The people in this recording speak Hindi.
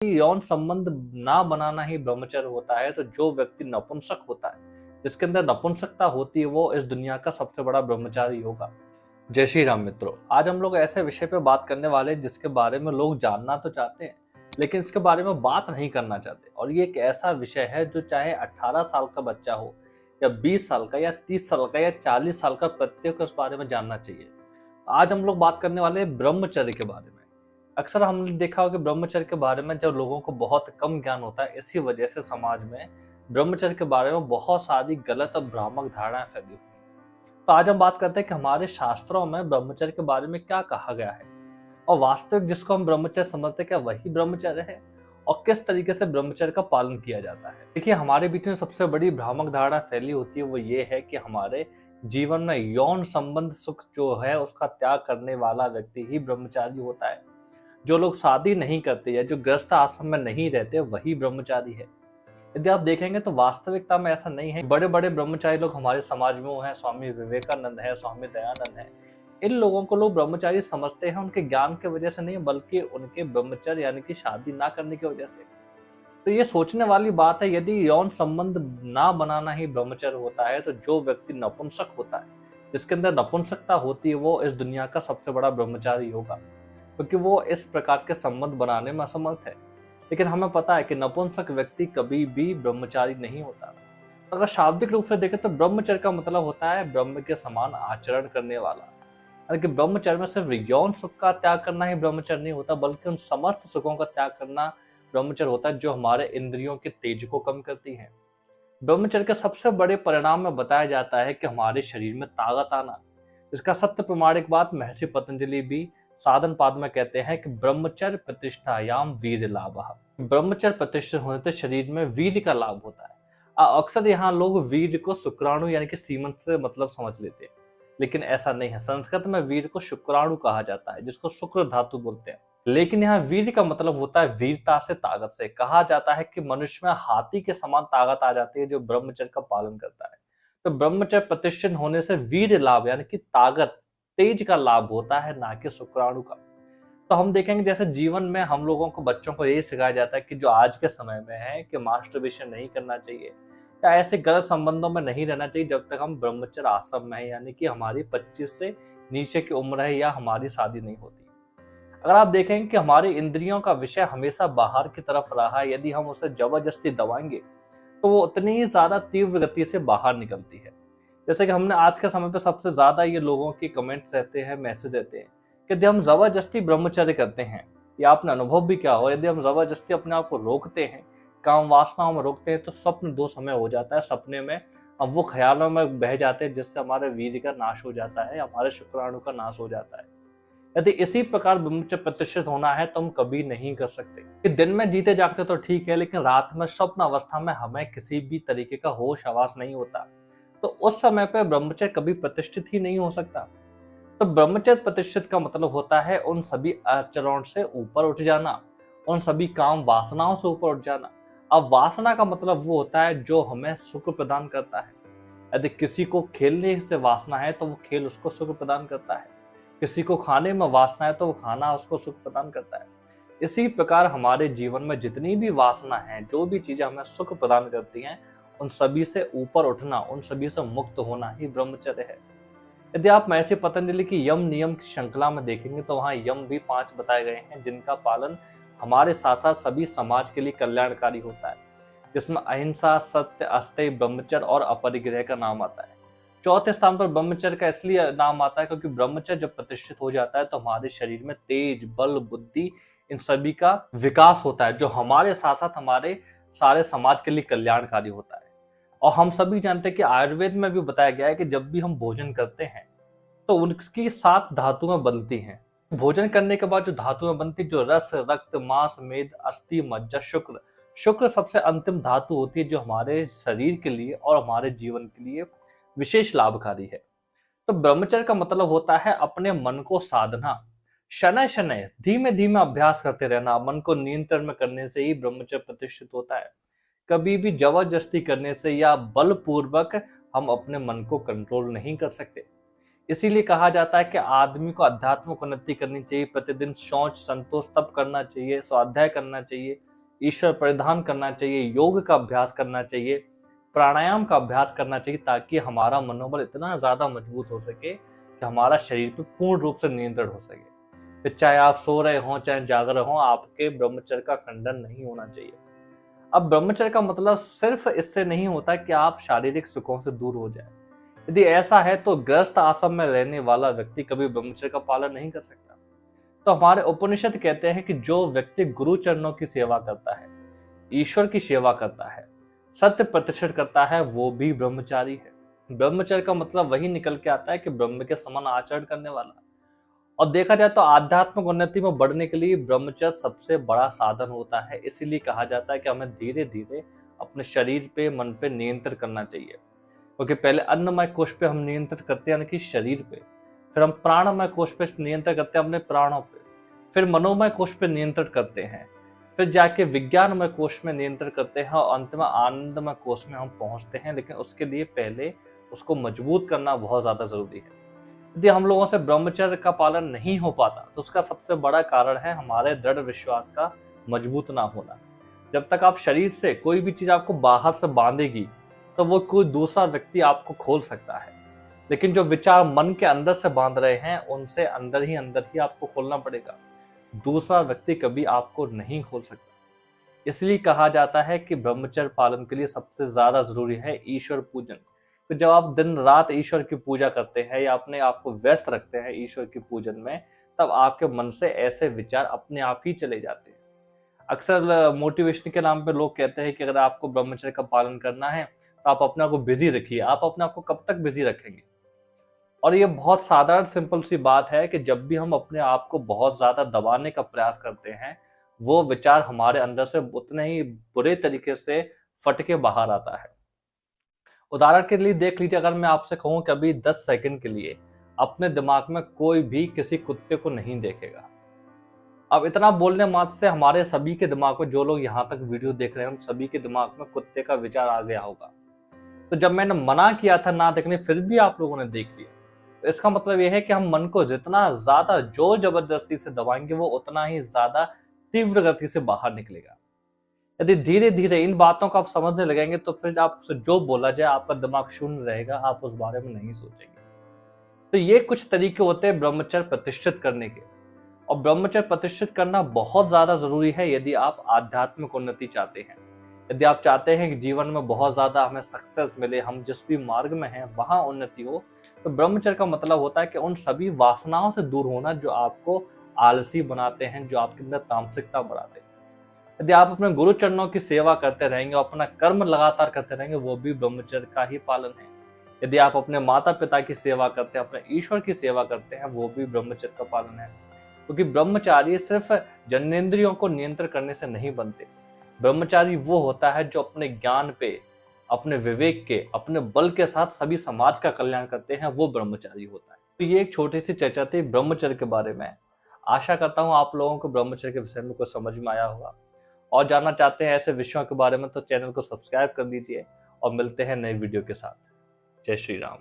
यौन संबंध ना बनाना ही ब्रह्मचर्य होता है, तो जो व्यक्ति नपुंसक होता है, जिसके अंदर नपुंसकता होती है, वो इस दुनिया का सबसे बड़ा ब्रह्मचारी होगा। जय श्री राम मित्रों, आज हम लोग ऐसे विषय पे बात करने वाले हैं जिसके बारे में लोग जानना तो चाहते हैं, लेकिन इसके बारे में बात नहीं करना चाहते। और ये एक ऐसा विषय है जो चाहे 18 साल का बच्चा हो या 20 साल का या 30 साल का या 40 साल का, प्रत्येक को इस बारे में जानना चाहिए। आज हम लोग बात करने वाले हैं ब्रह्मचर्य के बारे में। अक्सर हमने देखा होगा कि ब्रह्मचर्य के बारे में जब लोगों को बहुत कम ज्ञान होता है, इसी वजह से समाज में ब्रह्मचर्य के बारे में बहुत सारी गलत और भ्रामक धारणाएं फैली हुई हैं। तो आज हम बात करते हैं कि हमारे शास्त्रों में ब्रह्मचर्य के बारे में क्या कहा गया है, और वास्तविक जिसको हम ब्रह्मचर्य समझते हैं क्या वही ब्रह्मचर्य है, और किस तरीके से ब्रह्मचर्य का पालन किया जाता है। देखिए, हमारे बीच में सबसे बड़ी भ्रामक धारणा फैली होती है, वो ये है कि हमारे जीवन में यौन संबंध सुख जो है उसका त्याग करने वाला व्यक्ति ही ब्रह्मचारी होता है। जो लोग शादी नहीं करते या जो गृहस्थ आश्रम में नहीं रहते वही ब्रह्मचारी है। यदि आप देखेंगे तो वास्तविकता में ऐसा नहीं है। बड़े बड़े ब्रह्मचारी लोग हमारे समाज में वो हैं, स्वामी विवेकानंद है, स्वामी दयानंद है। इन लोगों को लोग ब्रह्मचारी समझते हैं उनके ज्ञान की वजह से नहीं, बल्कि उनके ब्रह्मचर्य यानी कि शादी ना करने की वजह से। तो ये सोचने वाली बात है, यदि यौन संबंध ना बनाना ही ब्रह्मचर्य होता है, तो जो व्यक्ति नपुंसक होता है, जिसके अंदर नपुंसकता होती है, वो इस दुनिया का सबसे बड़ा ब्रह्मचारी होगा, क्योंकि वो इस प्रकार के संबंध बनाने में असमर्थ है। लेकिन हमें पता है कि नपुंसक व्यक्ति कभी भी ब्रह्मचारी नहीं होता। अगर शाब्दिक रूप से देखें तो ब्रह्मचर्य का मतलब होता है ब्रह्म के समान आचरण करने वाला। यानी कि ब्रह्मचर्य में सिर्फ यौन सुख का त्याग करना ही ब्रह्मचर्य नहीं होता, बल्कि उन समस्त सुखों का त्याग करना ब्रह्मचर्य होता है जो हमारे इंद्रियों के तेज को कम करती है। ब्रह्मचर्य के सबसे बड़े परिणाम में बताया जाता है कि हमारे शरीर में ताकत आना। इसका सत्य प्रमाणिक बात महर्षि पतंजलि भी साधन पाद में कहते हैं कि ब्रह्मचर्य प्रतिष्ठायाम वीर लाभ। ब्रह्मचर्य प्रतिष्ठित होने से शरीर में वीर का लाभ होता है। अक्सर यहाँ लोग वीर को शुक्राणु यानी कि सीमन से मतलब समझ लेते हैं, लेकिन ऐसा नहीं है। संस्कृत में वीर को शुक्राणु कहा जाता है, जिसको शुक्र धातु बोलते हैं। लेकिन यहाँ वीर का मतलब होता है वीरता से, ताकत से। कहा जाता है कि मनुष्य में हाथी के समान ताकत आ जाती है जो ब्रह्मचर्य का पालन करता है। तो ब्रह्मचर्य प्रतिष्ठित होने से वीर लाभ यानी कि ताकत, तेज का लाभ होता है, ना कि शुक्राणु का। तो हम देखेंगे जैसे जीवन में हम लोगों को, बच्चों को यही सिखाया जाता है कि जो आज के समय में है कि मास्टरबेशन नहीं करना चाहिए या ऐसे गलत संबंधों में नहीं रहना चाहिए जब तक हम ब्रह्मचर्य आश्रम में है, यानी कि हमारी 25 से नीचे की उम्र है या हमारी शादी नहीं होती। अगर आप देखेंगे कि हमारी इंद्रियों का विषय हमेशा बाहर की तरफ रहा है, यदि हम उसे जबरदस्ती दबाएंगे तो वो उतनी ही ज्यादा तीव्र गति से बाहर निकलती है। जैसे कि हमने आज के समय पे सबसे ज्यादा ये लोगों के कमेंट्स रहते हैं, मैसेज रहते हैं कि यदि हम जबरदस्ती ब्रह्मचर्य करते हैं, या आपने अनुभव भी क्या हो, यदि हम जबरदस्ती अपने आप को रोकते हैं, काम वासनाओं में रोकते हैं, तो स्वप्न दोष हमें हो जाता है। सपने में हम वो ख्यालों में बह जाते हैं जिससे हमारे वीर्य का नाश हो जाता है, हमारे शुक्राणु का नाश हो जाता है। यदि इसी प्रकार ब्रह्मचर्य प्रतिष्ठित होना है तो हम कभी नहीं कर सकते। कि दिन में जीते जागते तो ठीक है, लेकिन रात में स्वप्न अवस्था में हमें किसी भी तरीके का होश आवास नहीं होता, तो उस समय पे ब्रह्मचर्य कभी प्रतिष्ठित ही नहीं हो सकता। तो ब्रह्मचर्य प्रतिष्ठित का मतलब होता है उन सभी आचरण से ऊपर उठ जाना, उन सभी काम वासनाओं से ऊपर उठ जाना। अब वासना का मतलब वो होता है जो हमें सुख प्रदान करता है। यदि किसी को खेलने से वासना है तो वो खेल उसको सुख प्रदान करता है, किसी को खाने में वासना है तो वो खाना उसको सुख प्रदान करता है। इसी प्रकार हमारे जीवन में जितनी भी वासना है, जो भी चीजें हमें सुख प्रदान करती हैं, उन सभी से ऊपर उठना, उन सभी से मुक्त होना ही ब्रह्मचर्य है। यदि आप महर्षि पतंजलि की यम नियम की श्रृंखला में देखेंगे तो वहां यम भी 5 बताए गए हैं, जिनका पालन हमारे साथ साथ सभी समाज के लिए कल्याणकारी होता है, जिसमें अहिंसा, सत्य, अस्तेय, ब्रह्मचर्य और अपरिग्रह का नाम आता है। चौथे स्थान पर ब्रह्मचर्य का इसलिए नाम आता है क्योंकि ब्रह्मचर्य जब प्रतिष्ठित हो जाता है तो हमारे शरीर में तेज, बल, बुद्धि, इन सभी का विकास होता है, जो हमारे साथ साथ हमारे सारे समाज के लिए कल्याणकारी होता है। और हम सभी जानते हैं कि आयुर्वेद में भी बताया गया है कि जब भी हम भोजन करते हैं तो उनकी 7 धातुएं बदलती हैं। भोजन करने के बाद जो धातुएं बनती, जो रस, रक्त, मांस, मेद, अस्थि, मज्जा, शुक्र। शुक्र सबसे अंतिम धातु होती है जो हमारे शरीर के लिए और हमारे जीवन के लिए विशेष लाभकारी है। तो ब्रह्मचर्य का मतलब होता है अपने मन को साधना, शनय शनय धीमे धीमे अभ्यास करते रहना। मन को नियंत्रण में करने से ही ब्रह्मचर्य प्रतिष्ठित होता है। कभी भी जबरदस्ती करने से या बलपूर्वक हम अपने मन को कंट्रोल नहीं कर सकते। इसीलिए कहा जाता है कि आदमी को आध्यात्मिक उन्नति करनी चाहिए, प्रतिदिन शौच, संतोष, तप करना चाहिए, स्वाध्याय करना चाहिए, ईश्वर परिधान करना चाहिए, योग का अभ्यास करना चाहिए, प्राणायाम का अभ्यास करना चाहिए, ताकि हमारा मनोबल इतना ज्यादा मजबूत हो सके कि हमारा शरीर पे पूर्ण रूप से नियंत्रण हो सके। फिर चाहे आप सो रहे हो चाहे जाग रहे हो, आपके ब्रह्मचर्य का खंडन नहीं होना चाहिए। अब ब्रह्मचर्य का मतलब सिर्फ इससे नहीं होता कि आप शारीरिक सुखों से दूर हो जाए। यदि ऐसा है तो गृहस्थ आश्रम में रहने वाला व्यक्ति कभी ब्रह्मचर्य का पालन नहीं कर सकता। तो हमारे उपनिषद कहते हैं कि जो व्यक्ति गुरु चरणों की सेवा करता है, ईश्वर की सेवा करता है, सत्य प्रतिष्ठित करता है, वो भी ब्रह्मचारी है। ब्रह्मचर्य का मतलब वही निकल के आता है कि ब्रह्म के समान आचरण करने वाला। और देखा जाए तो आध्यात्मिक उन्नति में बढ़ने के लिए ब्रह्मचर्य सबसे बड़ा साधन होता है। इसीलिए कहा जाता है कि हमें धीरे धीरे अपने शरीर पे, मन पे नियंत्रण करना चाहिए। क्योंकि पहले अन्नमय कोश पे हम नियंत्रण करते हैं, यानी कि शरीर पे, फिर हम प्राणमय कोश पे नियंत्रण करते हैं अपने प्राणों पे, फिर मनोमय कोश पे नियंत्रण करते हैं, फिर जाके विज्ञानमय कोश में नियंत्रण करते हैं और अंत में आनंदमय कोश में हम पहुंचते हैं। लेकिन उसके लिए पहले उसको मजबूत करना बहुत ज्यादा जरूरी है। यदि हम लोगों से ब्रह्मचर्य का पालन नहीं हो पाता तो उसका सबसे बड़ा कारण है हमारे दृढ़ विश्वास का मजबूत ना होना। जब तक आप शरीर से कोई भी चीज आपको बाहर से बांधेगी तो वो कोई दूसरा व्यक्ति आपको खोल सकता है, लेकिन जो विचार मन के अंदर से बांध रहे हैं उनसे अंदर ही आपको खोलना पड़ेगा। दूसरा व्यक्ति कभी आपको नहीं खोल सकता। इसलिए कहा जाता है कि ब्रह्मचर्य पालन के लिए सबसे ज्यादा जरूरी है ईश्वर पूजन। तो जब आप दिन रात ईश्वर की पूजा करते हैं या अपने आप को व्यस्त रखते हैं ईश्वर की पूजन में, तब आपके मन से ऐसे विचार अपने आप ही चले जाते हैं। अक्सर मोटिवेशन के नाम पे लोग कहते हैं कि अगर आपको ब्रह्मचर्य का पालन करना है तो आप अपने आप को बिजी रखिए। आप अपने आप को कब तक बिजी रखेंगे? और ये बहुत साधारण सिंपल सी बात है कि जब भी हम अपने आप को बहुत ज्यादा दबाने का प्रयास करते हैं, वो विचार हमारे अंदर से उतने ही बुरे तरीके से फट के बाहर आता है। उदाहरण के लिए देख लीजिए, अगर मैं आपसे कहूं कि अभी 10 सेकंड के लिए अपने दिमाग में कोई भी किसी कुत्ते को नहीं देखेगा। अब इतना बोलने मात्र से हमारे सभी के दिमाग में, जो लोग यहाँ तक वीडियो देख रहे हैं, हम सभी के दिमाग में कुत्ते का विचार आ गया होगा। तो जब मैंने मना किया था ना देखने, फिर भी आप लोगों ने देख लिया, तो इसका मतलब यह है कि हम मन को जितना ज्यादा जोर जबरदस्ती से दबाएंगे वो उतना ही ज्यादा तीव्र गति से बाहर निकलेगा। यदि धीरे धीरे इन बातों को आप समझने लगेंगे तो फिर आपसे जो बोला जाए आपका दिमाग शून्य रहेगा, आप उस बारे में नहीं सोचेंगे। तो ये कुछ तरीके होते हैं ब्रह्मचर्य प्रतिष्ठित करने के। और ब्रह्मचर्य प्रतिष्ठित करना बहुत ज्यादा जरूरी है यदि आप आध्यात्मिक उन्नति चाहते हैं। यदि आप चाहते हैं कि जीवन में बहुत ज्यादा हमें सक्सेस मिले, हम जिस भी मार्ग में हैं वहां उन्नति हो, तो ब्रह्मचर्य का मतलब होता है कि उन सभी वासनाओं से दूर होना जो आपको आलसी बनाते हैं, जो आपके अंदर तामसिकता बढ़ाते हैं। यदि आप अपने गुरु चरणों की सेवा करते रहेंगे और अपना कर्म लगातार करते रहेंगे, वो भी ब्रह्मचर्य का ही पालन है। यदि आप अपने माता पिता की सेवा करते हैं, अपने ईश्वर की सेवा करते हैं, वो भी ब्रह्मचर्य का पालन है। क्योंकि ब्रह्मचारी सिर्फ जन्नेंद्रियों को नियंत्रण करने से नहीं बनते। ब्रह्मचारी वो होता है जो अपने ज्ञान पे, अपने विवेक के, अपने बल के साथ सभी समाज का कल्याण करते हैं, वो ब्रह्मचारी होता है। तो ये एक छोटी सी चर्चा थी ब्रह्मचर्य के बारे में। आशा करता हूँ आप लोगों को ब्रह्मचर्य के विषय में कुछ समझ में आया होगा। और जानना चाहते हैं ऐसे विषयों के बारे में तो चैनल को सब्सक्राइब कर लीजिए और मिलते हैं नए वीडियो के साथ। जय श्री राम।